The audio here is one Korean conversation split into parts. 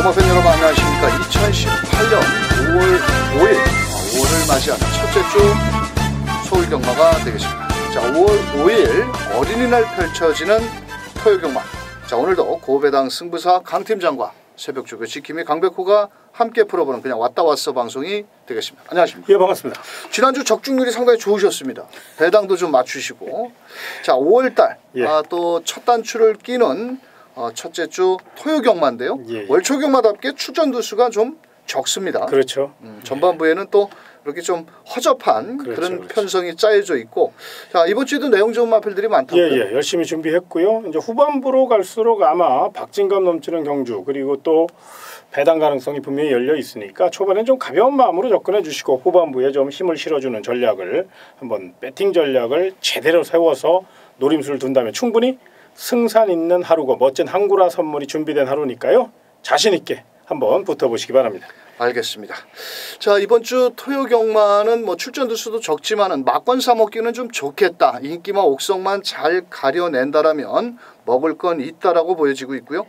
경마팬 여러분 안녕하십니까. 2018년 5월 5일 5월을 맞이하는 첫째 주 서울경마가 되겠습니다. 자, 5월 5일 어린이날 펼쳐지는 토요경마. 자, 오늘도 고배당 승부사 강팀장과 새벽조교 지킴이 강백호가 함께 풀어보는 그냥 왔다 왔어 방송이 되겠습니다. 안녕하십니까. 예, 반갑습니다. 지난주 적중률이 상당히 좋으셨습니다. 배당도 좀 맞추시고. 자, 5월달 또 첫 단추를 끼는 첫째 주 토요경마인데요. 월초경마답게 출전두 수가 좀 적습니다. 그렇죠. 전반부에는 또 이렇게 좀 허접한 그런 편성이 짜여져 있고. 자, 이번 주에도 내용 좋은 마필들이 많다고요? 예, 열심히 준비했고요. 이제 후반부로 갈수록 아마 박진감 넘치는 경주 그리고 또 배당 가능성이 분명히 열려 있으니까 초반엔 좀 가벼운 마음으로 접근해 주시고 후반부에 좀 힘을 실어주는 전략을 한번 배팅 전략을 제대로 세워서 노림수를 둔다면 충분히 승산 있는 하루고 멋진 항구라 선물이 준비된 하루니까요. 자신 있게 한번 붙어보시기 바랍니다. 알겠습니다. 자, 이번 주 토요경마는 뭐 출전두 수도 적지만은 막권 사먹기는 좀 좋겠다. 인기마 옥성만 잘 가려낸다라면 먹을 건 있다라고 보여지고 있고요.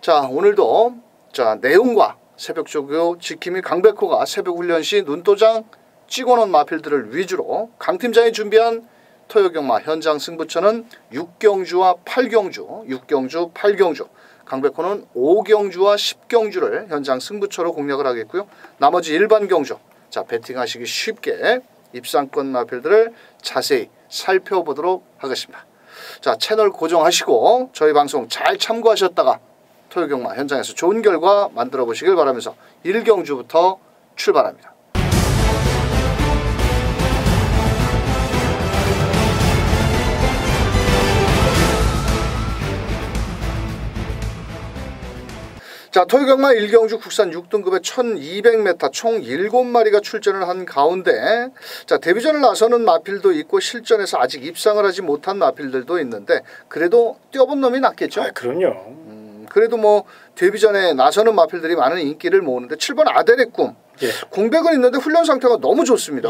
자, 오늘도 자 내용과 새벽조교 지킴이 강백호가 새벽훈련 시 눈도장 찍어놓은 마필들을 위주로 강팀장이 준비한 토요경마 현장 승부처는 6경주와 8경주, 6경주, 8경주. 강백호는 5경주와 10경주를 현장 승부처로 공략을 하겠고요. 나머지 일반 경주, 자 배팅하시기 쉽게 입상권 마필들을 자세히 살펴보도록 하겠습니다. 자, 채널 고정하시고 저희 방송 잘 참고하셨다가 토요경마 현장에서 좋은 결과 만들어 보시길 바라면서 1경주부터 출발합니다. 자, 토요경마 1경주 국산 6등급의 1200m 총 7마리가 출전을 한 가운데 자 데뷔전을 나서는 마필도 있고 실전에서 아직 입상을 하지 못한 마필들도 있는데 그래도 뛰어본 놈이 낫겠죠? 아, 그럼요. 그래도 뭐 데뷔전에 나서는 마필들이 많은 인기를 모으는데 7번 아델의 꿈. 공백은 있는데 훈련 상태가 너무 좋습니다.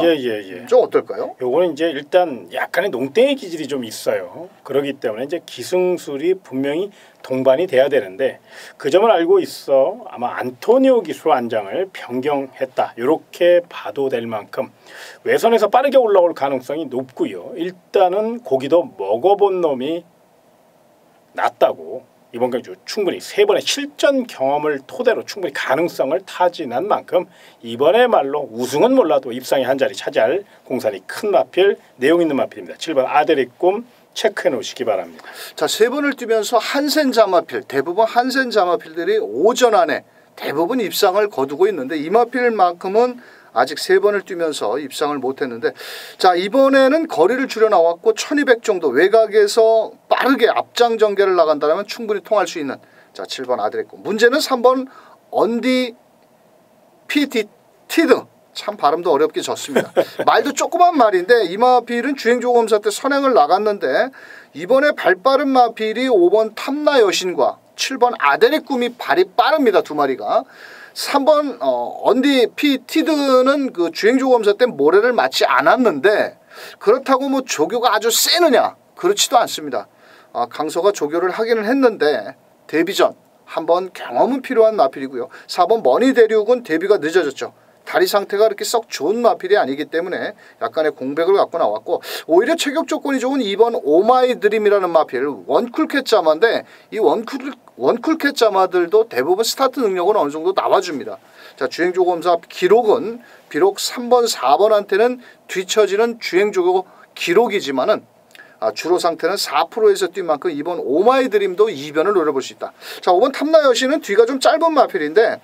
좀 어떨까요? 요거는 이제 일단 약간의 농땡이 기질이 좀 있어요. 그렇기 때문에 이제 기승술이 분명히 동반이 돼야 되는데 그 점을 알고 있어 아마 안토니오 기수 안장을 변경했다. 이렇게 봐도 될 만큼 외선에서 빠르게 올라올 가능성이 높고요. 일단은 고기도 먹어본 놈이 낫다고. 이번 경주 충분히 3번의 실전 경험을 토대로 충분히 가능성을 타진한 만큼 이번에 말로 우승은 몰라도 입상에 한 자리 차지할 공산이 큰 마필, 내용 있는 마필입니다. 7번 아델의 꿈 체크해 놓으시기 바랍니다. 자, 3번을 뛰면서 한센자 마필, 대부분 한센자 마필들이 오전 안에 대부분 입상을 거두고 있는데 이 마필만큼은 아직 3번을 뛰면서 입상을 못했는데 자, 이번에는 거리를 줄여 나왔고 1200 정도 외곽에서 빠르게 앞장 전개를 나간다면 충분히 통할 수 있는 자 7번 아드레코. 문제는 3번 언디 피티티드. 참 발음도 어렵게 졌습니다. 말도 조그만 말인데 이 마필은 주행조검사 때 선행을 나갔는데 이번에 발빠른 마필이 5번 탐나 여신과 7번 아델의 꿈이 발이 빠릅니다. 두 마리가. 3번 언디 피티드는 그 주행조검사 때 모래를 맞지 않았는데 그렇다고 뭐 조교가 아주 세느냐? 그렇지도 않습니다. 강서가 조교를 하기는 했는데 데뷔전 한번 경험은 필요한 마필이고요. 4번 머니 대륙은 데뷔가 늦어졌죠. 다리 상태가 그렇게 썩 좋은 마필이 아니기 때문에 약간의 공백을 갖고 나왔고 오히려 체격 조건이 좋은 2번 오마이 드림이라는 마필 원쿨캣 자마인데 이 원쿨캣 자마들도 대부분 스타트 능력은 어느 정도 나와줍니다. 자, 주행조검사 기록은 비록 3번 4번한테는 뒤처지는 주행조교 기록이지만은 주로 상태는 4%에서 뛴 만큼 2번 오마이 드림도 2변을 노려볼 수 있다. 자, 5번 탐나 여신은 뒤가 좀 짧은 마필인데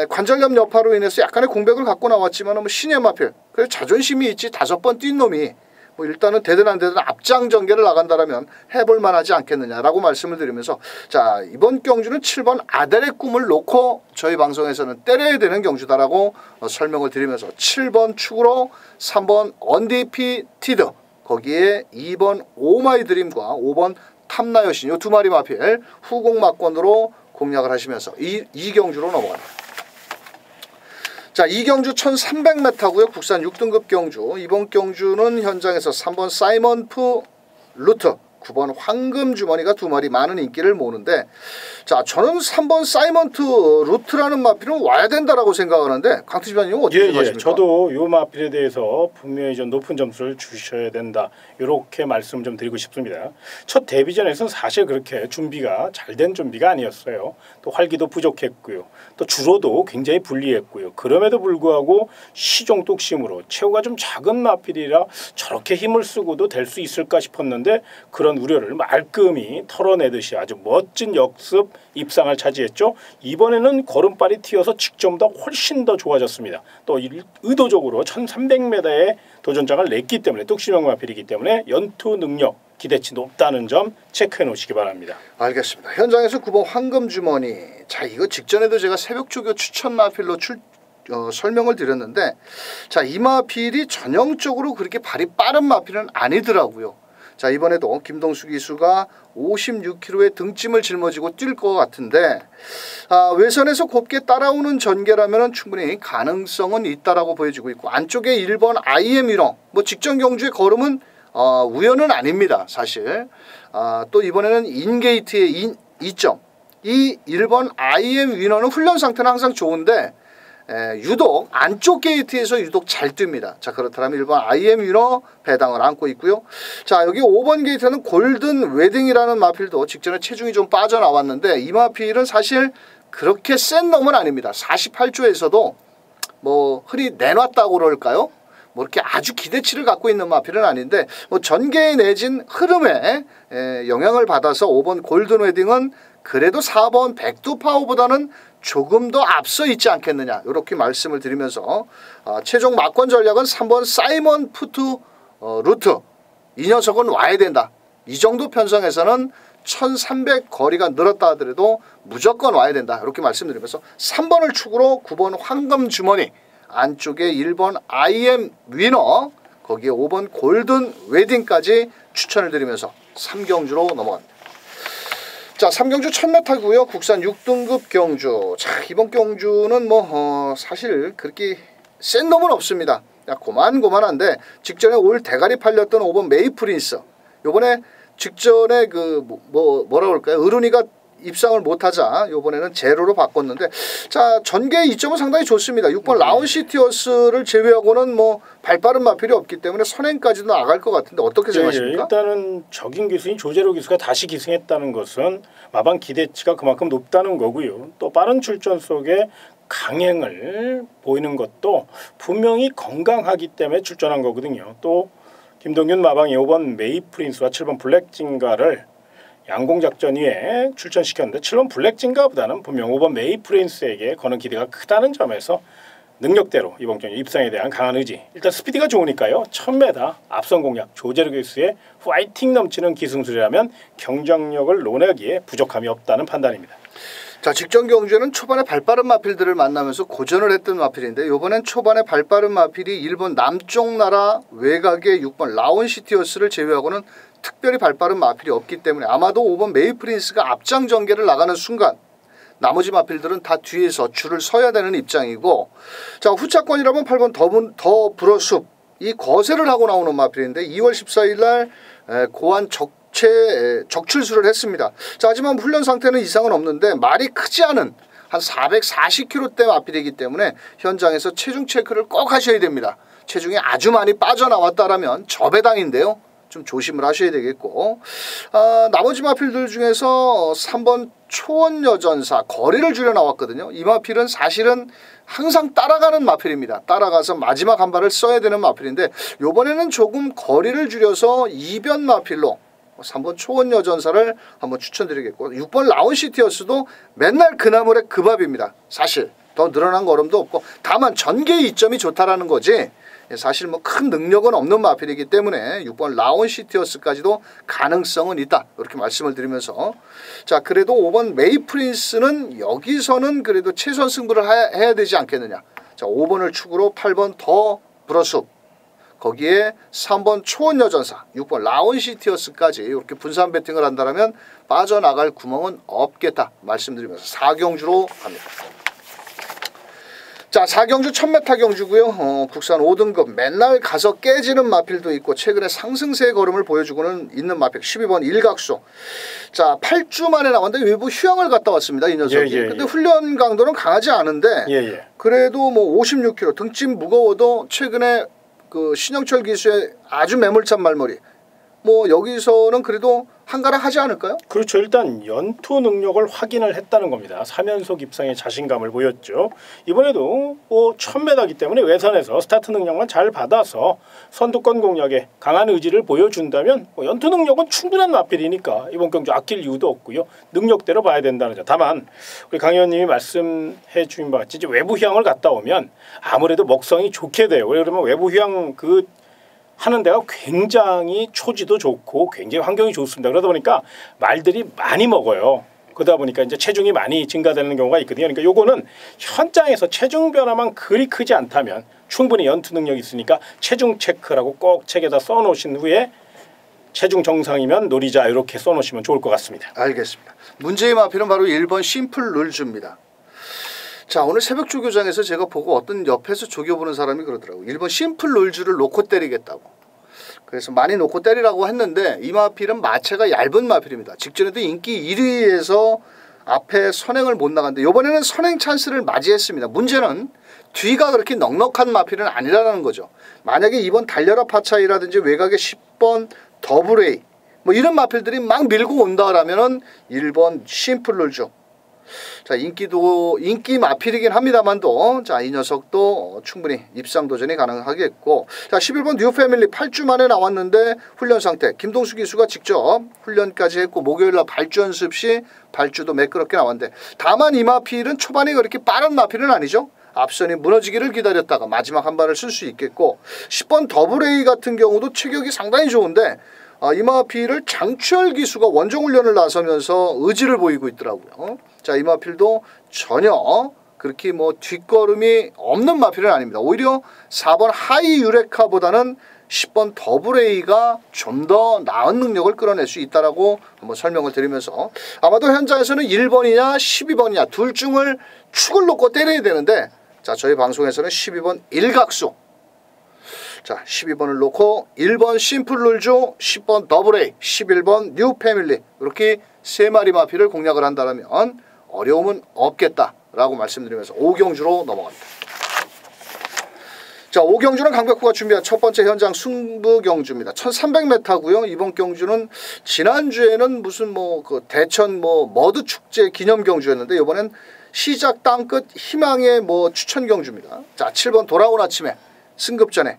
관절염 여파로 인해서 약간의 공백을 갖고 나왔지만 뭐 신의 마필 그래서 자존심이 있지 5번 뛴 놈이 뭐 일단은 대단한 앞장 전개를 나간다라면 해볼 만하지 않겠느냐라고 말씀을 드리면서 자 이번 경주는 7번 아델의 꿈을 놓고 저희 방송에서는 때려야 되는 경주다라고 설명을 드리면서 7번 축으로 3번 언디피 티드 거기에 2번 오마이 드림과 5번 탐나 여신 요 두 마리 마필 후공 막권으로 공략을 하시면서 이 경주로 넘어갑니다. 자, 이 경주 1300m고요. 국산 6등급 경주. 이번 경주는 현장에서 3번 사이먼프 루트 9번 황금주머니가 2마리 많은 인기를 모으는데, 자 저는 3번 사이먼트 루트라는 마필은 와야 된다라고 생각하는데 강투지반님 어떻게 생각하십니까? 저도 요 마필에 대해서 분명히 좀 높은 점수를 주셔야 된다, 이렇게 말씀 좀 드리고 싶습니다. 첫 데뷔전에서는 사실 그렇게 준비가 잘 된 준비가 아니었어요. 또 활기도 부족했고요. 또 주로도 굉장히 불리했고요. 그럼에도 불구하고 시종뚝심으로 체구가 좀 작은 마필이라 저렇게 힘을 쓰고도 될 수 있을까 싶었는데 그런 우려를 말끔히 털어내듯이 아주 멋진 역습 입상을 차지했죠. 이번에는 걸음발이 튀어서 직전보다 훨씬 더 좋아졌습니다. 또 의도적으로 1300m의 도전장을 냈기 때문에 뚝심형 마필이기 때문에 연투 능력 기대치 높다는 점 체크해 놓으시기 바랍니다. 알겠습니다. 현장에서 9번 황금주머니. 자 이거 직전에도 제가 새벽조교 추천 마필로 설명을 드렸는데, 자 이 마필이 전형적으로 그렇게 발이 빠른 마필은 아니더라고요. 자 이번에도 김동수 기수가 56kg의 등짐을 짊어지고 뛸 것 같은데, 외선에서 곱게 따라오는 전개라면 충분히 가능성은 있다라고 보여지고 있고, 안쪽에 1번 IM 위너 뭐 직전 경주의 걸음은 우연은 아닙니다 사실. 또 이번에는 인게이트의 2점, 이 1번 IM 위너는 훈련 상태는 항상 좋은데 유독 안쪽 게이트에서 유독 잘 뜁니다. 자 그렇다면 1번 IM 위너 배당을 안고 있고요. 자 여기 5번 게이트는 골든 웨딩이라는 마필도 직전에 체중이 좀 빠져나왔는데, 이 마필은 사실 그렇게 센 놈은 아닙니다. 48조에서도 뭐 흔히 내놨다고 그럴까요? 뭐 이렇게 아주 기대치를 갖고 있는 마필은 아닌데, 뭐 전개에 내진 흐름에 영향을 받아서 5번 골든 웨딩은 그래도 4번 백두파워보다는 조금 더 앞서 있지 않겠느냐, 이렇게 말씀을 드리면서 최종 막권 전략은 3번 사이먼 푸트 루트, 이 녀석은 와야 된다. 이 정도 편성에서는 1300 거리가 늘었다 하더라도 무조건 와야 된다, 이렇게 말씀드리면서 3번을 축으로 9번 황금주머니, 안쪽에 1번 IM 위너, 거기에 5번 골든 웨딩까지 추천을 드리면서 3경주로 넘어갑니다. 자 3경주 1000m고요. 국산 6등급 경주. 자 이번 경주는 뭐 사실 그렇게 센 놈은 없습니다. 고만고만한데, 직전에 올 대가리 팔렸던 5번 메이프린스, 요번에 직전에 그 뭐라 그럴까요, 어른이가 입상을 못하자 이번에는 제로로 바꿨는데, 자 전개 이점은 상당히 좋습니다. 6번 라운시티어스를 제외하고는 뭐 발빠른 마필이 없기 때문에 선행까지도 나갈 것 같은데 어떻게 생각하십니까? 일단은 적임 기수인 조재로 기수가 다시 기승했다는 것은 마방 기대치가 그만큼 높다는 거고요. 또 빠른 출전 속에 강행을 보이는 것도 분명히 건강하기 때문에 출전한 거거든요. 또 김동균 마방이 5번 메이프린스와 7번 블랙징가를 양공작전 위에 출전시켰는데 7번 블랙징가보다는 분명 5번 메이프린스에게 거는 기대가 크다는 점에서 능력대로 이번 경기 입상에 대한 강한 의지, 일단 스피드가 좋으니까요. 1000m 앞선 공략 조재르 교수의 파이팅 넘치는 기승술이라면 경쟁력을 논하기에 부족함이 없다는 판단입니다. 자 직전 경주에는 초반에 발빠른 마필들을 만나면서 고전을 했던 마필인데, 이번엔 초반에 발빠른 마필이 1번 남쪽 나라 외곽의 6번 라운시티어스를 제외하고는 특별히 발빠른 마필이 없기 때문에 아마도 5번 메이프린스가 앞장 전개를 나가는 순간 나머지 마필들은 다 뒤에서 줄을 서야 되는 입장이고, 자 후차권이라면 8번 더 브러숲, 이 거세를 하고 나오는 마필인데 2월 14일 날 고안 적출수를 했습니다. 자 하지만 훈련 상태는 이상은 없는데 말이 크지 않은 한 440kg대 마필이기 때문에 현장에서 체중 체크를 꼭 하셔야 됩니다. 체중이 아주 많이 빠져나왔다라면 저배당인데요. 좀 조심을 하셔야 되겠고, 나머지 마필들 중에서 3번 초원여전사 거리를 줄여 나왔거든요. 이 마필은 사실은 항상 따라가는 마필입니다. 따라가서 마지막 한 발을 써야 되는 마필인데 이번에는 조금 거리를 줄여서 이변 마필로 3번 초원여전사를 한번 추천드리겠고, 6번 라운시티어스도 맨날 그나물의 그 밥입니다. 사실 더 늘어난 걸음도 없고, 다만 전개 이점이 좋다라는 거지 사실 뭐 큰 능력은 없는 마필이기 때문에 6번 라운시티어스까지도 가능성은 있다, 이렇게 말씀을 드리면서, 자 그래도 5번 메이프린스는 여기서는 그래도 최선 승부를 해야 되지 않겠느냐. 자 5번을 축으로 8번 더 브러숲, 거기에 3번 초원여전사, 6번 라운시티어스까지 이렇게 분산 배팅을 한다면 빠져나갈 구멍은 없겠다 말씀드리면서 4경주로 갑니다. 자, 4경주 1000m 경주고요. 국산 5등급 맨날 가서 깨지는 마필도 있고 최근에 상승세의 걸음을 보여주고는 있는 마필 12번 일각수. 자, 8주 만에 나왔는데 외부 휴양을 갔다 왔습니다. 이 녀석이. 근데 훈련 강도는 강하지 않은데 그래도 뭐 56kg 등짐 무거워도 최근에 그 신영철 기수의 아주 매몰찬 말머리. 뭐 여기서는 그래도 한가락 하지 않을까요? 그렇죠. 일단 연투 능력을 확인을 했다는 겁니다. 3연속 입상의 자신감을 보였죠. 이번에도 뭐 1000m이기 때문에 외선에서 스타트 능력만 잘 받아서 선두권 공략에 강한 의지를 보여준다면 뭐 연투 능력은 충분한 마필이니까 이번 경주 아낄 이유도 없고요. 능력대로 봐야 된다는 점. 다만 우리 강 의원님이 말씀해 주신 바같이 이제 외부 휴양을 갔다 오면 아무래도 먹성이 좋게 돼요. 그러면 외부 휴양 하는 데가 굉장히 초지도 좋고 굉장히 환경이 좋습니다. 그러다 보니까 말들이 많이 먹어요. 그러다 보니까 이제 체중이 많이 증가되는 경우가 있거든요. 그러니까 요거는 현장에서 체중 변화만 그리 크지 않다면 충분히 연투 능력이 있으니까 체중 체크라고 꼭 책에다 써놓으신 후에 체중 정상이면 노리자 이렇게 써놓으시면 좋을 것 같습니다. 알겠습니다. 문제의 마필은 바로 1번 심플 룰주입니다. 자, 오늘 새벽 조교장에서 제가 보고 어떤 옆에서 조교보는 사람이 그러더라고요. 1번 심플 룰주를 놓고 때리겠다고. 그래서 많이 놓고 때리라고 했는데 이 마필은 마체가 얇은 마필입니다. 직전에도 인기 1위에서 앞에 선행을 못 나갔는데 이번에는 선행 찬스를 맞이했습니다. 문제는 뒤가 그렇게 넉넉한 마필은 아니라는 거죠. 만약에 이번 달려라 파차이라든지 외곽의 10번 더블 A 뭐 이런 마필들이 막 밀고 온다라면은 1번 심플 룰주. 자, 인기 마필이긴 합니다만도 자, 이 녀석도 충분히 입상 도전이 가능하겠고, 자, 11번 뉴 패밀리 8주 만에 나왔는데 훈련 상태 김동수 기수가 직접 훈련까지 했고 목요일날 발주 연습 시 발주도 매끄럽게 나왔는데, 다만 이 마필은 초반에 그렇게 빠른 마필은 아니죠. 앞선이 무너지기를 기다렸다가 마지막 한 발을 쓸 수 있겠고, 10번 더블 A 같은 경우도 체격이 상당히 좋은데 이 마필을 장추열 기수가 원정 훈련을 나서면서 의지를 보이고 있더라고요. 자, 이 마필도 전혀 그렇게 뭐 뒷걸음이 없는 마필은 아닙니다. 오히려 4번 하이 유레카보다는 10번 더블 A가 좀 더 나은 능력을 끌어낼 수 있다라고 한번 설명을 드리면서, 아마도 현장에서는 1번이냐 12번이냐 둘 중을 축을 놓고 때려야 되는데, 자, 저희 방송에서는 12번 일각수, 자, 12번을 놓고 1번 심플 룰주, 10번 더블 A, 11번 뉴 패밀리 이렇게 세 마리 마필을 공략을 한다면 어려움은 없겠다라고 말씀드리면서 5경주로 넘어갑니다. 자, 5경주는 강백호가 준비한 첫 번째 현장 승부 경주입니다. 1300m고요. 이번 경주는 지난주에는 무슨 뭐 그 대천 뭐 머드 축제 기념 경주였는데 이번엔 시작 땅끝 희망의 뭐 추천 경주입니다. 자, 7번 돌아온 아침에 승급전에,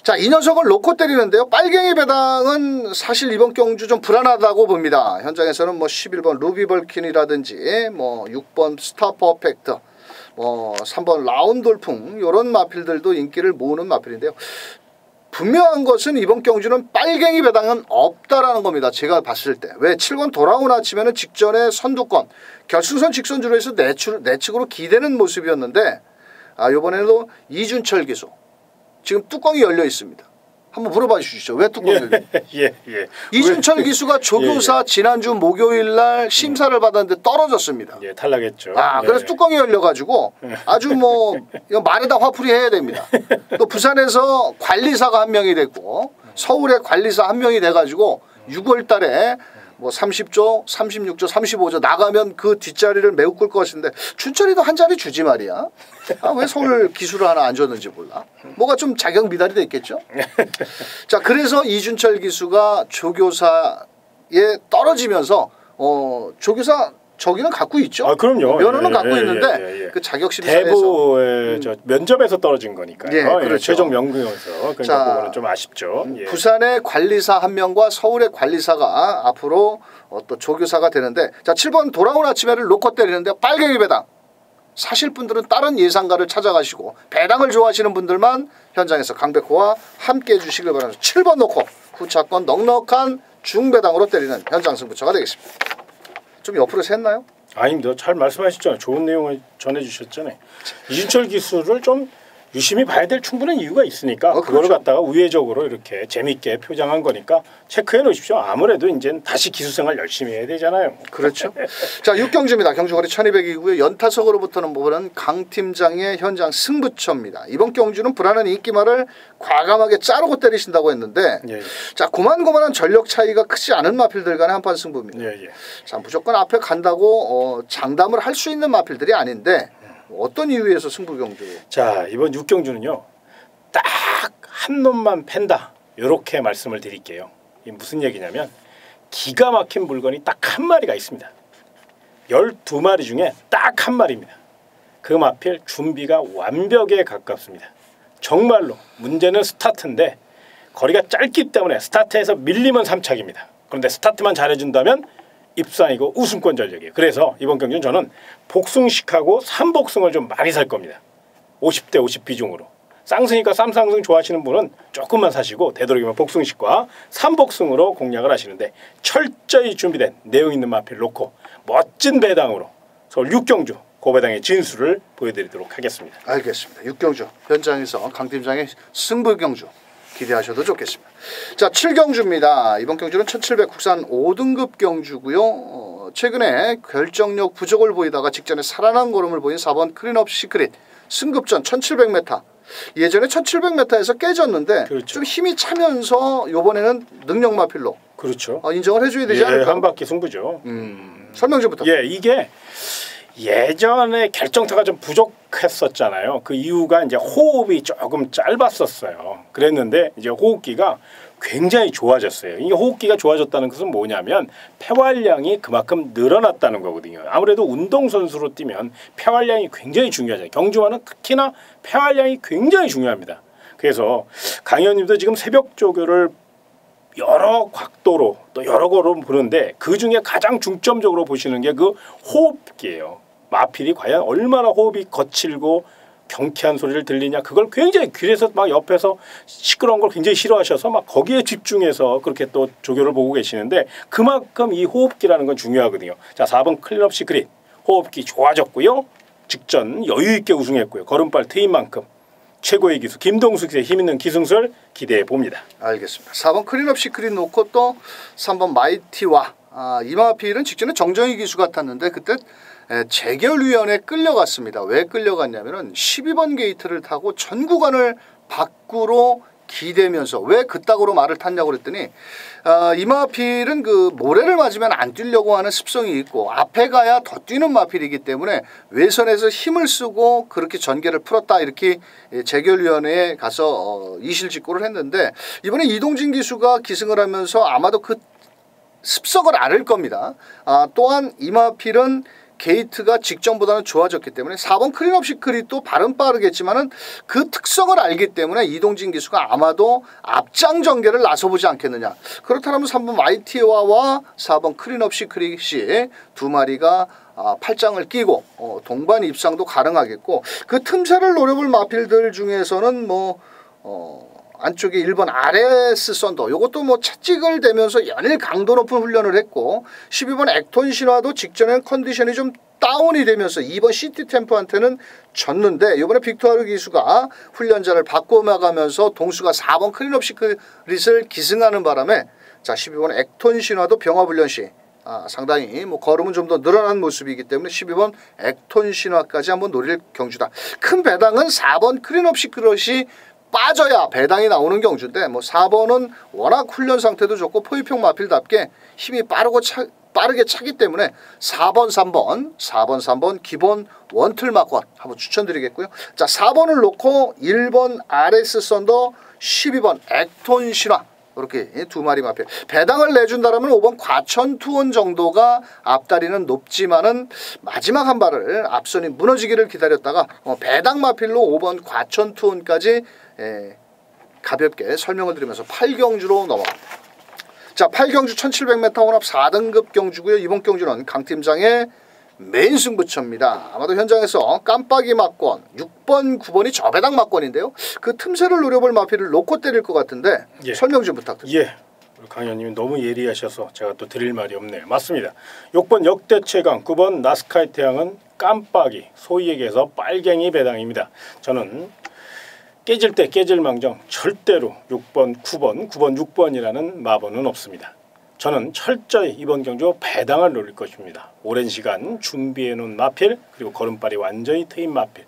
자, 이 녀석을 놓고 때리는데요. 빨갱이 배당은 사실 이번 경주 좀 불안하다고 봅니다. 현장에서는 뭐 11번 루비 벌킨이라든지 뭐 6번 스타 퍼펙트, 뭐 3번 라운돌풍 이런 마필들도 인기를 모으는 마필인데요. 분명한 것은 이번 경주는 빨갱이 배당은 없다라는 겁니다. 제가 봤을 때. 왜 7번 돌아온 아침에는 직전에 선두권 결승선 직선주로 해서 내측으로 기대는 모습이었는데, 이번에도 이준철 기수 지금 뚜껑이 열려 있습니다. 한번 물어봐 주시죠. 왜 뚜껑이 열려 있어요? 이준철 기수가 조교사 지난주 목요일날 심사를 받았는데 떨어졌습니다. 탈락했죠. 그래서 뚜껑이 열려가지고 아주 뭐 말에다 화풀이 해야 됩니다. 또 부산에서 관리사가 한 명이 됐고 서울에 관리사 한 명이 돼가지고 6월 달에 뭐 30조, 36조, 35조 나가면 그 뒷자리를 매우 끌 것인데 춘철이도 한 자리 주지 말이야. 왜 서울 기수를 하나 안 줬는지 몰라. 뭐가 좀 자격 미달이 됐겠죠. 자, 그래서 이준철 기수가 조교사에 떨어지면서 조교사 저기는 갖고 있죠. 그럼요. 면허는 갖고 있는데 그 자격 심사에서 대부의 면접에서 떨어진 거니까요. 그렇죠. 최종 명등에서. 그러니까 그거는 좀 아쉽죠. 부산의 관리사 한 명과 서울의 관리사가 앞으로 또 조교사가 되는데, 자, 7번 돌아온 아침에를 놓고 때리는데 빨갱이 배당. 사실 분들은 다른 예상가를 찾아가시고 배당을 좋아하시는 분들만 현장에서 강백호와 함께 해주시길 바라면서 7번 놓고 후차권 넉넉한 중배당으로 때리는 현장 승부처가 되겠습니다. 좀 옆으로 샜나요? 아닙니다. 잘 말씀하셨잖아요. 좋은 내용을 전해주셨잖아요. 이준철 기수를 좀 유심히 봐야 될 충분한 이유가 있으니까 그걸 그렇죠. 갖다가 우회적으로 이렇게 재밌게 표장한 거니까 체크해 놓으십시오. 아무래도 이제 다시 기술생활 열심히 해야 되잖아요. 그렇죠. 자, 6경주입니다. 경주거리 1200이고요. 연타석으로부터는 보는 강 팀장의 현장 승부처입니다. 이번 경주는 불안한 인기말을 과감하게 자르고 때리신다고 했는데 예. 자, 고만고만한 전력 차이가 크지 않은 마필들 간의 한판 승부입니다. 예. 자, 무조건 앞에 간다고 장담을 할 수 있는 마필들이 아닌데 어떤 이유에서 승부 경주? 자, 이번 6경주는요. 딱 한 놈만 팬다. 이렇게 말씀을 드릴게요. 이게 무슨 얘기냐면 기가 막힌 물건이 딱 한 마리가 있습니다. 12마리 중에 딱 한 마리입니다. 그 마필 준비가 완벽에 가깝습니다. 정말로 문제는 스타트인데 거리가 짧기 때문에 스타트에서 밀리면 3착입니다. 그런데 스타트만 잘해준다면 입상이고 우승권 전력이에요. 그래서 이번 경기는 저는 복승식하고 3복승을 좀 많이 살 겁니다. 50대 50 비중으로. 쌍승이니까 쌈쌍승 좋아하시는 분은 조금만 사시고 되도록이면 복승식과 3복승으로 공략을 하시는데 철저히 준비된 내용 있는 마필 놓고 멋진 배당으로 서울 6경주 고배당의 진수를 보여드리도록 하겠습니다. 알겠습니다. 6경주 현장에서 강 팀장의 승부 경주 기대하셔도 좋겠습니다. 자, 7경주입니다. 이번 경주는 1700 국산 5등급 경주고요. 최근에 결정력 부족을 보이다가 직전에 살아난 걸음을 보인 4번 클린업 시크릿 승급전 1700m. 예전에 1700m에서 깨졌는데 그렇죠. 좀 힘이 차면서 이번에는 능력 마필로 그렇죠. 인정을 해줘야 되지 않을까? 한 바퀴 승부죠. 설명 좀 부탁드립니다. 예, 이게 예전에 결정타가 좀 부족했었잖아요. 그 이유가 이제 호흡이 조금 짧았었어요. 그랬는데 이제 호흡기가 굉장히 좋아졌어요. 이게 호흡기가 좋아졌다는 것은 뭐냐면 폐활량이 그만큼 늘어났다는 거거든요. 아무래도 운동선수로 뛰면 폐활량이 굉장히 중요하잖아요. 경주와는 특히나 폐활량이 굉장히 중요합니다. 그래서 강 의원님도 지금 새벽 조교를 여러 각도로 또 여러 거로 보는데 그중에 가장 중점적으로 보시는 게 그 호흡기예요. 마필이 과연 얼마나 호흡이 거칠고 경쾌한 소리를 들리냐, 그걸 굉장히 귀에서 막 옆에서 시끄러운 걸 굉장히 싫어하셔서 막 거기에 집중해서 그렇게 또 조교를 보고 계시는데 그만큼 이 호흡기라는 건 중요하거든요. 자, 4번 클린업 시크릿 호흡기 좋아졌고요. 직전 여유 있게 우승했고요. 걸음발 트인 만큼 최고의 기수 김동숙 씨의 힘있는 기승술 기대해 봅니다. 알겠습니다. 4번 클린업 시크릿 놓고 또 3번 마이티와 이마필은 직전에 정정희 기수 같았는데 그때 재결위원회에 끌려갔습니다. 왜 끌려갔냐면은 12번 게이트를 타고 전 구간을 밖으로 기대면서 왜 그따구로 말을 탔냐고 그랬더니 이마필은 그 모래를 맞으면 안 뛰려고 하는 습성이 있고 앞에 가야 더 뛰는 마필이기 때문에 외선에서 힘을 쓰고 그렇게 전개를 풀었다, 이렇게 재결위원회에 가서 이실직고를 했는데 이번에 이동진 기수가 기승을 하면서 아마도 그 습성을 앓을 겁니다. 또한 이마필은 게이트가 직전보다는 좋아졌기 때문에 4번 클린업 시크릿도 발은 빠르겠지만은 그 특성을 알기 때문에 이동진 기수가 아마도 앞장 전개를 나서보지 않겠느냐. 그렇다면 3번 마이티와와 4번 클린업 시크릿이 두 마리가 팔짱을 끼고 동반 입상도 가능하겠고 그 틈새를 노려볼 마필들 중에서는 안쪽에 1번 RS 썬더 요것도 채찍을 대면서 연일 강도 높은 훈련을 했고 12번 액톤 신화도 직전엔 컨디션이 좀 다운이 되면서 2번 시티 템프한테는 졌는데 이번에 빅토르 기수가 훈련자를 바꿔나가면서 동수가 4번 클린업 시크릿을 기승하는 바람에 자 12번 액톤 신화도 병합훈련 시 상당히 걸음은 좀 더 늘어난 모습이기 때문에 12번 액톤 신화까지 한번 노릴 경주다. 큰 배당은 4번 클린업 시크릿이 빠져야 배당이 나오는 경주인데 4번은 워낙 훈련 상태도 좋고 포위평 마필답게 힘이 빠르게 차기 때문에 4번 3번 기본 원틀 막권 한번 추천드리겠고요. 자, 4번을 놓고 1번 RS 썬더 12번 액톤 신화 이렇게 두 마리 마필 배당을 내준다라면 5번 과천 투혼 정도가 앞다리는 높지만은 마지막 한 발을 앞선이 무너지기를 기다렸다가 배당 마필로 5번 과천 투혼까지 가볍게 설명을 드리면서 8경주로 넘어갑니다. 자, 8경주 1700m 혼합 4등급 경주고요. 이번 경주는 강 팀장의 메인 승부처입니다. 아마도 현장에서 깜빡이 막권 6번 9번이 저배당 막권인데요. 그 틈새를 노려볼 마필을 놓고 때릴 것 같은데 설명 좀 부탁드립니다. 강 의원님이 너무 예리하셔서 제가 또 드릴 말이 없네요. 맞습니다. 6번 역대 최강 9번 나스카의 태양은 깜빡이 소위 얘기해서 빨갱이 배당입니다. 저는 깨질 때 깨질망정 절대로 6번, 9번, 9번, 6번이라는 마번은 없습니다. 저는 철저히 이번 경주 배당을 노릴 것입니다. 오랜 시간 준비해놓은 마필 그리고 걸음발이 완전히 트인 마필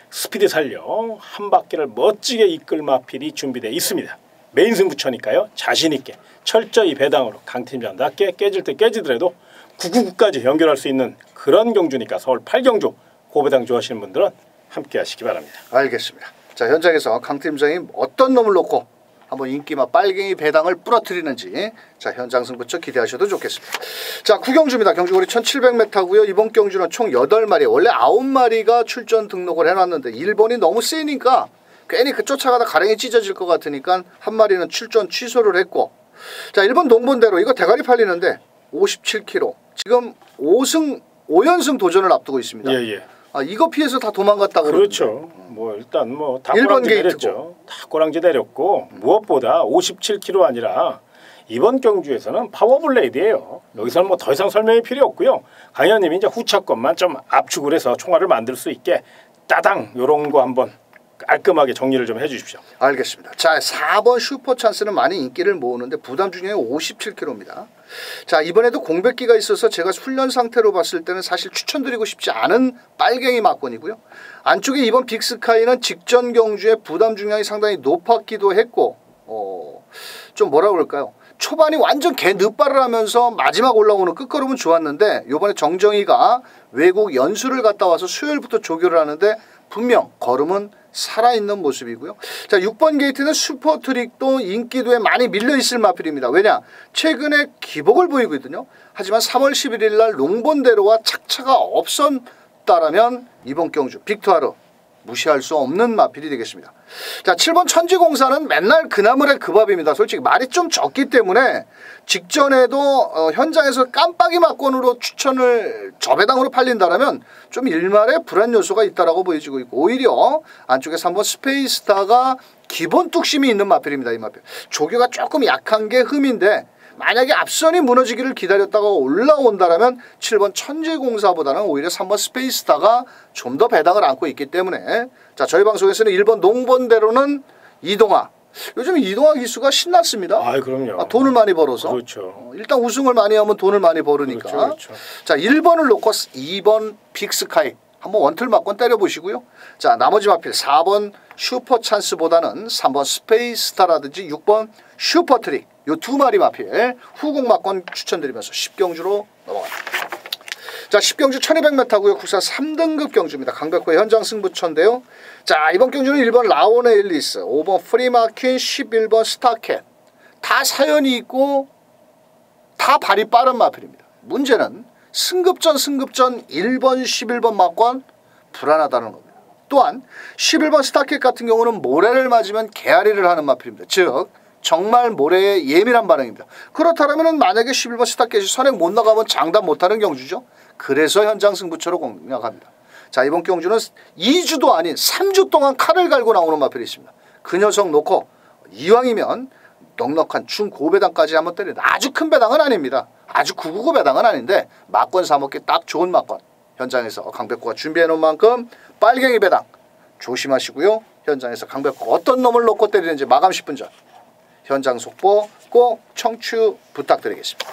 스피드 살려 한 바퀴를 멋지게 이끌 마필이 준비되어 있습니다. 메인 승부처니까요. 자신있게 철저히 배당으로 강팀장답게 깨질 때 깨지더라도 999까지 연결할 수 있는 그런 경주니까 서울 8경주 고배당 좋아하시는 분들은 함께 하시기 바랍니다. 알겠습니다. 자, 현장에서 강 팀장이 어떤 놈을 놓고 한번 인기맛 빨갱이 배당을 부러뜨리는지 자, 현장 승부처 기대하셔도 좋겠습니다. 자, 9경주입니다. 경주거리 1700m고요. 이번 경주는 총 8마리, 원래 9마리가 출전 등록을 해놨는데 일본이 너무 세니까 괜히 그 쫓아가다 가랭이 찢어질 것 같으니까 한 마리는 출전 취소를 했고, 자, 1번 동본대로 이거 대가리 팔리는데 57kg 지금 5연승 도전을 앞두고 있습니다. 예. 아, 이거 피해서 다 도망갔다고 그렇죠. 뭐 일단 뭐 다 1번 꼬랑지 게이트고. 내렸죠. 다 꼬랑지 내렸고 무엇보다 57kg 아니라 이번 경주에서는 파워블레이드예요. 여기서는 뭐 더 이상 설명이 필요 없고요. 강현님이 이제 후차권만 좀 압축을 해서 총알을 만들 수 있게 따당 요런 거 한번 깔끔하게 정리를 좀 해주십시오. 알겠습니다. 자, 4번 슈퍼찬스는 많이 인기를 모으는데 부담 중량이 57kg입니다. 자, 이번에도 공백기가 있어서 제가 훈련 상태로 봤을 때는 사실 추천드리고 싶지 않은 빨갱이 막권이고요. 안쪽에 이번 빅스카이는 직전 경주에 부담 중량이 상당히 높았기도 했고 좀 뭐라 그럴까요? 초반이 완전 개 늦발을 하면서 마지막 올라오는 끝걸음은 좋았는데 이번에 정정희가 외국 연수를 갔다 와서 수요일부터 조교를 하는데 분명 걸음은 살아있는 모습이고요. 자, 6번 게이트는 슈퍼트릭도 인기도에 많이 밀려있을 마필입니다. 왜냐? 최근에 기복을 보이고 있거든요. 하지만 3월 11일 날 롱본대로와 착차가 없었다라면 이번 경주 빅투아르 무시할 수 없는 마필이 되겠습니다. 자, 7번 천지공사는 맨날 그나물의 그 밥입니다. 솔직히 말이 좀 적기 때문에 직전에도 현장에서 깜빡이 막권으로 추천을 저배당으로 팔린다라면 좀 일말의 불안 요소가 있다라고 보여지고 있고, 오히려 안쪽에 3번 스페이스타가 기본 뚝심이 있는 마필입니다. 이 마필 조교가 조금 약한 게 흠인데 만약에 앞선이 무너지기를 기다렸다가 올라온다라면 7번 천지공사보다는 오히려 3번 스페이스타가 좀 더 배당을 안고 있기 때문에, 자, 저희 방송에서는 1번 농번대로는 이동화, 요즘 이동화 기수가 신났습니다. 아, 그럼요. 돈을 많이 벌어서. 그렇죠. 일단 우승을 많이 하면 돈을 많이 벌으니까. 그렇죠. 자, 1번을 놓고 2번 빅스카이 한번 원툴 막권 때려보시고요. 자, 나머지 마필 4번 슈퍼찬스보다는 3번 스페이스타라든지 6번 슈퍼트릭 요 두 마리 마필 후공 막권 추천드리면서 10경주로 넘어갑니다. 자, 10경주 1200m고요. 국산 3등급 경주입니다. 강백호의 현장 승부처인데요. 자, 이번 경주는 1번 라오네 앨리스, 5번 프리마킨, 11번 스타캣 다 사연이 있고 다 발이 빠른 마필입니다. 문제는 승급전 1번 11번 막권 불안하다는 겁니다. 또한 11번 스타캣 같은 경우는 모래를 맞으면 개아리를 하는 마필입니다. 즉 정말 모래에 예민한 반응입니다. 그렇다면 만약에 11번 스타켓이 선행 못 나가면 장담 못하는 경주죠. 그래서 현장 승부처로 공략합니다. 자, 이번 경주는 2주도 아닌 3주 동안 칼을 갈고 나오는 마필이 있습니다. 그 녀석 놓고 이왕이면 넉넉한 중고배당까지 한번 때린다. 아주 큰 배당은 아닙니다. 아주 999 배당은 아닌데 막권 사먹기 딱 좋은 막권. 현장에서 강백호가 준비해놓은 만큼 빨갱이 배당 조심하시고요. 현장에서 강백호가 어떤 놈을 놓고 때리는지 마감 10분 전 현장 속보 꼭 청취 부탁드리겠습니다.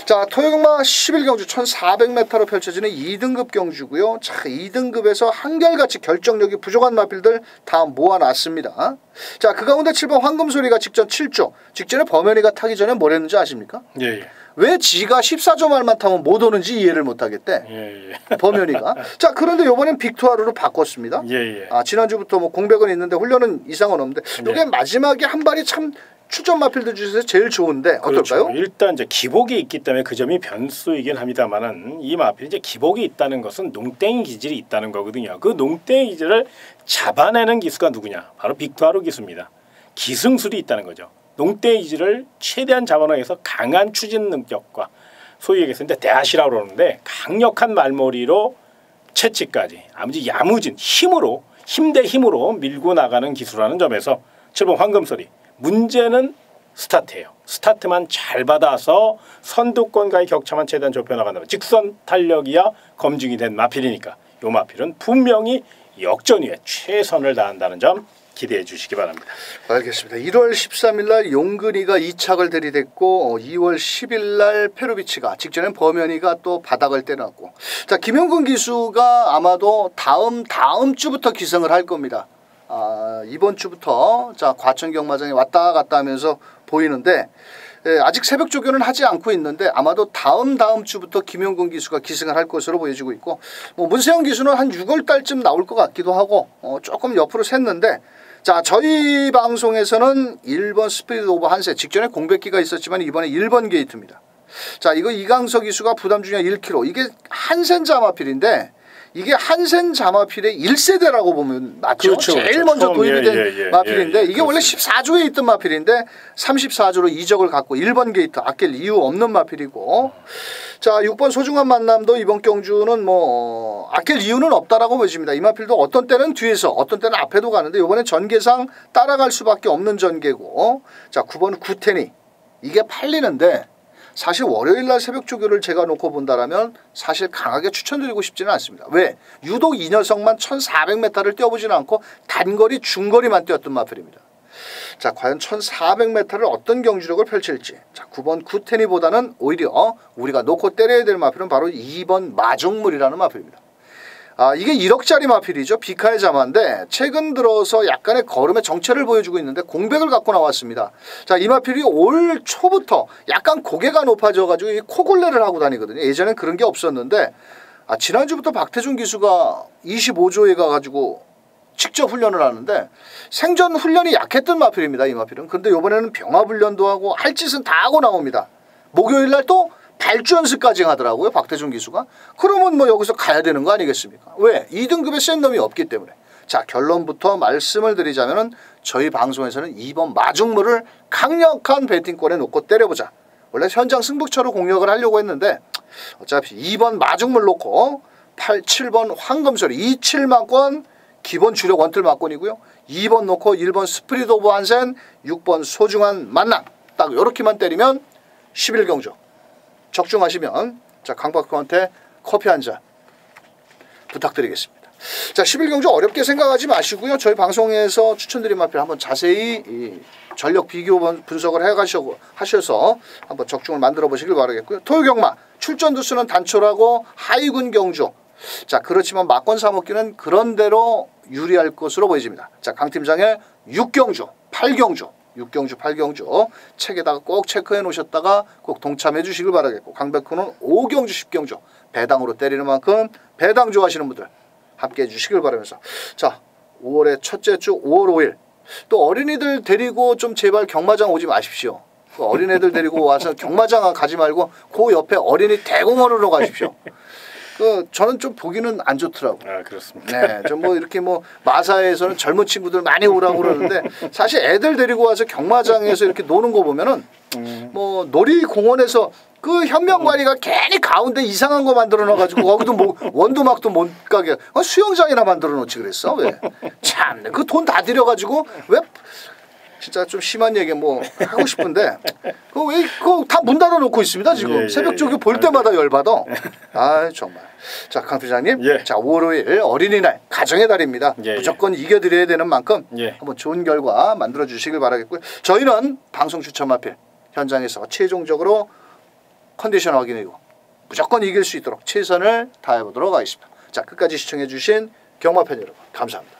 자, 토요경마 11경주 1400m로 펼쳐지는 2등급 경주고요. 자, 2등급에서 한결같이 결정력이 부족한 마필들 다 모아놨습니다. 자, 그 가운데 7번 황금소리가 직전 7조, 직전에 범현이가 타기 전에 뭘 했는지 아십니까? 예. 왜 지가 14조 말만 타면 못 오는지 이해를 못하겠대. 예. 범현이가. 자, 그런데 이번엔 빅투아르로 바꿨습니다. 예. 아, 지난주부터 뭐 공백은 있는데 훈련은 이상은 없는데 이게 마지막에 한 발이 참 추천 마필들 중에서 제일 좋은데 어떨까요? 그렇죠. 일단 이제 기복이 있기 때문에 그 점이 변수이긴 합니다만은 이 마필 이제 기복이 있다는 것은 농땡이 기질이 있다는 거거든요. 그 농땡이 기질을 잡아내는 기수가 누구냐? 바로 빅투아르 기수입니다. 기승술이 있다는 거죠. 농땡이 기질을 최대한 잡아내기 위해서 강한 추진 능력과 소위 얘기했을 때 대하시라고 그러는데 강력한 말머리로 채찍까지 아무지 야무진 힘으로 힘 대 힘으로 밀고 나가는 기수라는 점에서 7번 황금소리 문제는 스타트예요. 스타트만 잘 받아서 선두권과의 격차만 최대한 좁혀나간다면 직선 탄력이야 검증이 된 마필이니까 이 마필은 분명히 역전 위에 최선을 다한다는 점 기대해 주시기 바랍니다. 알겠습니다. 1월 13일 날 용근이가 2착을 들이댔고 2월 10일 날 페루비치가 직전엔 범현이가 또 바닥을 때려놨고 자 김용근 기수가 아마도 다음 주부터 기승을 할 겁니다. 이번 주부터 자 과천 경마장에 왔다 갔다 하면서 보이는데 아직 새벽 조교는 하지 않고 있는데 아마도 다음 주부터 김용근 기수가 기승을 할 것으로 보여지고 있고 뭐 문세영 기수는 한 6월 달쯤 나올 것 같기도 하고 조금 옆으로 샜는데 자 저희 방송에서는 1번 스피드 오버 한세 직전에 공백기가 있었지만 이번에 1번 게이트입니다. 자 이거 이강석 기수가 부담 중량 1kg 이게 한센 자마필인데 이게 한센 자마필의 1세대라고 보면 맞죠? 그렇죠, 제일 그렇죠. 먼저 도입이 된 마필인데 이게 그렇습니다. 원래 14조에 있던 마필인데 34조로 이적을 갖고 1번 게이트 아낄 이유 없는 마필이고 자 6번 소중한 만남도 이번 경주는 뭐 아낄 이유는 없다라고 보여집니다. 이 마필도 어떤 때는 뒤에서 어떤 때는 앞에도 가는데 이번엔 전개상 따라갈 수밖에 없는 전개고 자 9번 구테니 이게 팔리는데 사실 월요일날 새벽 조교를 제가 놓고 본다라면 사실 강하게 추천드리고 싶지는 않습니다. 왜? 유독 이 녀석만 1400m를 뛰어보지는 않고 단거리 중거리만 뛰었던 마필입니다. 자 과연 1400m를 어떤 경주력을 펼칠지 자 9번 구테니보다는 오히려 우리가 놓고 때려야 될 마필은 바로 2번 마종물이라는 마필입니다. 이게 1억짜리 마필이죠. 비카의 자마인데 최근 들어서 약간의 걸음의 정체를 보여주고 있는데 공백을 갖고 나왔습니다. 자, 이 마필이 올 초부터 약간 고개가 높아져가지고 코골레를 하고 다니거든요. 예전엔 그런 게 없었는데 지난주부터 박태준 기수가 25조에 가가지고 직접 훈련을 하는데 생전 훈련이 약했던 마필입니다. 이 마필은. 그런데 이번에는 병합 훈련도 하고 할 짓은 다 하고 나옵니다. 목요일날 또 발주 연습까지 하더라고요. 박태준 기수가. 그러면 뭐 여기서 가야 되는 거 아니겠습니까? 왜? 2등급의 센 놈이 없기 때문에. 자 결론부터 말씀을 드리자면 저희 방송에서는 2번 마중물을 강력한 배팅권에 놓고 때려보자. 원래 현장 승부처로 공략을 하려고 했는데 어차피 2번 마중물 놓고 7번 황금소리 27만권 기본 주력 원틀 막권이고요. 2번 놓고 1번 스프리드 오브 한센 6번 소중한 만남 딱 이렇게만 때리면 11경주 적중하시면 자 강박호한테 커피 한 잔 부탁드리겠습니다. 자 11경주 어렵게 생각하지 마시고요. 저희 방송에서 추천드린 마필 한번 자세히 이 전력 비교 분석을 하셔서 한번 적중을 만들어 보시길 바라겠고요. 토요경마 출전 두수는 단촐하고 하이군 경주 자 그렇지만 막권 사먹기는 그런대로 유리할 것으로 보여집니다. 자 강팀장의 6경주 8경주 6경주 8경주 책에다가 꼭 체크해 놓으셨다가 꼭 동참해 주시길 바라겠고 강백호는 5경주 10경주 배당으로 때리는 만큼 배당 좋아하시는 분들 함께 해 주시길 바라면서 자 5월의 첫째 주 5월 5일 또 어린이들 데리고 좀 제발 경마장 오지 마십시오. 그 어린애들 데리고 와서 경마장 가지 말고 그 옆에 어린이 대공원으로 가십시오. 저는 좀 보기는 안 좋더라고요. 그렇습니다. 네, 좀 뭐 이렇게 뭐 마사에서는 젊은 친구들 많이 오라고 그러는데 사실 애들 데리고 와서 경마장에서 이렇게 노는 거 보면은 뭐 놀이공원에서 그 현명관리가 괜히 가운데 이상한 거 만들어 놔가지고 거기도 뭐 원두막도 못 가게 수영장이나 만들어 놓지 그랬어 왜? 참 그 돈 다 들여가지고 왜? 진짜 좀 심한 얘기 뭐 하고 싶은데 그 왜 그 다 문 닫아 놓고 있습니다 지금 새벽 조교 볼 때마다 열받아. 정말. 자 강 팀장님, 자 5월 5일 어린이날 가정의 달입니다. 무조건 이겨드려야 되는 만큼 한번 좋은 결과 만들어 주시길 바라겠고요. 저희는 방송 추천 마필 현장에서 최종적으로 컨디션 확인이고 무조건 이길 수 있도록 최선을 다해보도록 하겠습니다. 자 끝까지 시청해 주신 경마팬 여러분 감사합니다.